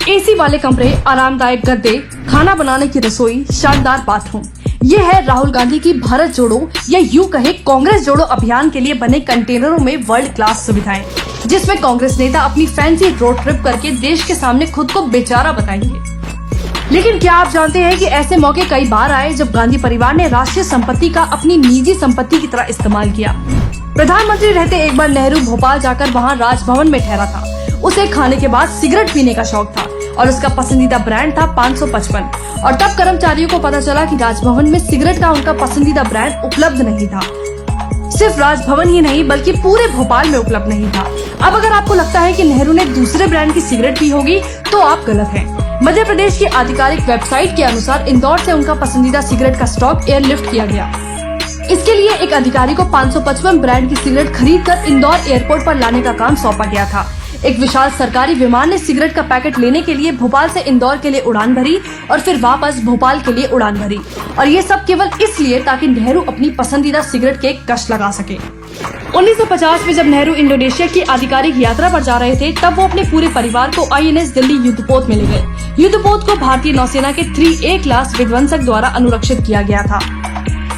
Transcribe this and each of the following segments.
AC वाले कमरे, आरामदायक गद्दे, खाना बनाने की रसोई, शानदार बाथरूम। ये है राहुल गांधी की भारत जोड़ो या यूं कहे कांग्रेस जोड़ो अभियान के लिए बने कंटेनरों में वर्ल्ड क्लास सुविधाएं, जिसमें कांग्रेस नेता अपनी फैंसी रोड ट्रिप करके देश के सामने खुद को बेचारा बताएंगे। लेकिन क्या आप जानते हैं कि ऐसे मौके कई बार आए जब गांधी परिवार ने राष्ट्रीय संपत्ति का अपनी निजी संपत्ति की तरह इस्तेमाल किया। प्रधानमंत्री रहते एक बार नेहरू भोपाल जाकर वहां राजभवन में ठहरा था। उसे खाने के बाद सिगरेट पीने का शौक था और उसका पसंदीदा ब्रांड था 555। और तब कर्मचारियों को पता चला कि राजभवन में सिगरेट का उनका पसंदीदा ब्रांड उपलब्ध नहीं था। सिर्फ राजभवन ही नहीं बल्कि पूरे भोपाल में उपलब्ध नहीं था। अब अगर आपको लगता है कि नेहरू ने दूसरे ब्रांड की सिगरेट पी होगी तो आप गलत हैं। मध्य प्रदेश की आधिकारिक वेबसाइट के अनुसार इंदौर से उनका पसंदीदा सिगरेट का स्टॉक एयरलिफ्ट किया गया। इसके लिए एक अधिकारी को 555 ब्रांड की सिगरेट खरीदकर इंदौर एयरपोर्ट पर लाने का काम सौंपा गया था। एक विशाल सरकारी विमान ने सिगरेट का पैकेट लेने के लिए भोपाल से इंदौर के लिए उड़ान भरी और फिर वापस भोपाल के लिए उड़ान भरी, और ये सब केवल इसलिए ताकि नेहरू अपनी पसंदीदा सिगरेट के कश लगा सके। 1950 में जब नेहरू इंडोनेशिया की आधिकारिक यात्रा पर जा रहे थे, तब वो अपने पूरे परिवार को INS दिल्ली युद्धपोत में ले गए। युद्धपोत को भारतीय नौसेना के 3A क्लास विध्वंसक द्वारा अनुरक्षित किया गया था।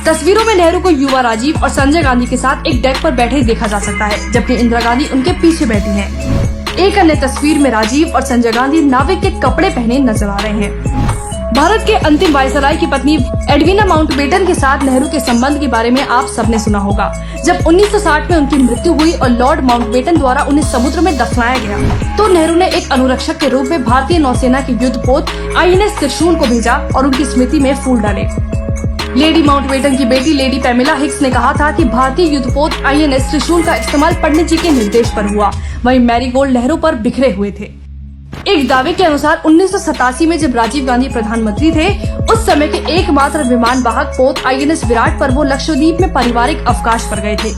तस्वीरों में नेहरू को युवा राजीव और संजय गांधी के साथ एक डेक पर बैठे देखा जा सकता है, जबकि इंदिरा गांधी उनके पीछे बैठी हैं। एक अन्य तस्वीर में राजीव और संजय गांधी नाविक के कपड़े पहने नजर आ रहे हैं। भारत के अंतिम वायसराय की पत्नी एडविना माउंटबेटन के साथ नेहरू के संबंध के बारे में आप सबने सुना होगा। जब 1960 में उनकी मृत्यु हुई और लॉर्ड माउंटबेटन द्वारा उन्हें समुद्र में दफनाया गया, तो नेहरू ने एक अनुरक्षक के रूप में भारतीय नौसेना के युद्धपोत INS त्रिशूल को भेजा और उनकी स्मृति में फूल डाले। लेडी माउंटबेटन की बेटी लेडी पैमेला हिक्स ने कहा था कि भारतीय युद्धपोत INS त्रिशूल का इस्तेमाल पंडित जी के निर्देश पर हुआ। वहीं मैरीगोल्ड लहरों पर बिखरे हुए थे। एक दावे के अनुसार 1987 में जब राजीव गांधी प्रधानमंत्री थे, उस समय के एकमात्र विमान वाहक पोत INS विराट पर वो लक्षद्वीप में पारिवारिक अवकाश पर गए थे।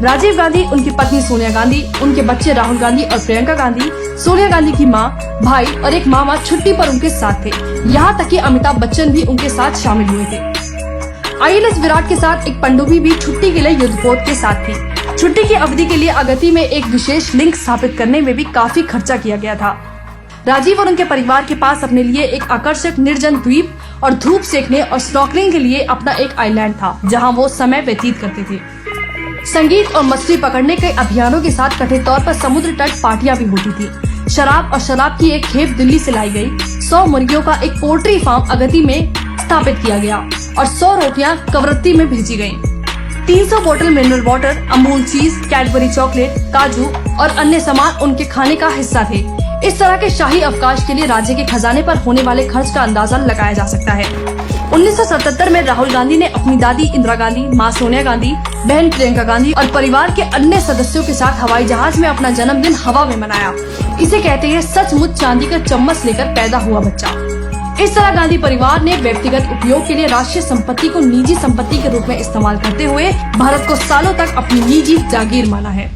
राजीव गांधी, उनकी पत्नी सोनिया गांधी, उनके बच्चे राहुल गांधी और प्रियंका गांधी, सोनिया गांधी की माँ, भाई और एक मामा छुट्टी पर उनके साथ थे। यहाँ तक कि अमिताभ बच्चन भी उनके साथ शामिल हुए थे। INS विराट के साथ एक पनडुब्बी भी छुट्टी के लिए युद्धपोत के साथ थी। छुट्टी की अवधि के लिए अगति में एक विशेष लिंक स्थापित करने में भी काफी खर्चा किया गया था। राजीव और उनके परिवार के पास अपने लिए एक आकर्षक निर्जन द्वीप और धूप सेकने और स्नॉर्कलिंग के लिए अपना एक आइलैंड था, जहां वो समय व्यतीत करते थे। संगीत और मछली पकड़ने के अभियानों के साथ कथित तौर पर समुद्र तट पार्टियां भी होती थी। शराब और शराब की एक खेप दिल्ली से लाई गई। 100 मुर्गियों का एक पोल्ट्री फार्म अगति में स्थापित किया गया और 100 रोटियां कवरत्ती में भेजी गयी। 300 बोतल मिनरल वाटर, अमूल चीज, कैडबरी चॉकलेट, काजू और अन्य सामान उनके खाने का हिस्सा थे। इस तरह के शाही अवकाश के लिए राज्य के खजाने पर होने वाले खर्च का अंदाजा लगाया जा सकता है। 1977 में राहुल गांधी ने अपनी दादी इंदिरा गांधी, माँ सोनिया गांधी, बहन प्रियंका गांधी और परिवार के अन्य सदस्यों के साथ हवाई जहाज में अपना जन्मदिन हवा में मनाया। इसे कहते हैं सचमुच चांदी का चम्मच लेकर पैदा हुआ बच्चा। इस तरह गांधी परिवार ने व्यक्तिगत उपयोग के लिए राष्ट्रीय संपत्ति को निजी संपत्ति के रूप में इस्तेमाल करते हुए भारत को सालों तक अपनी निजी जागीर माना है।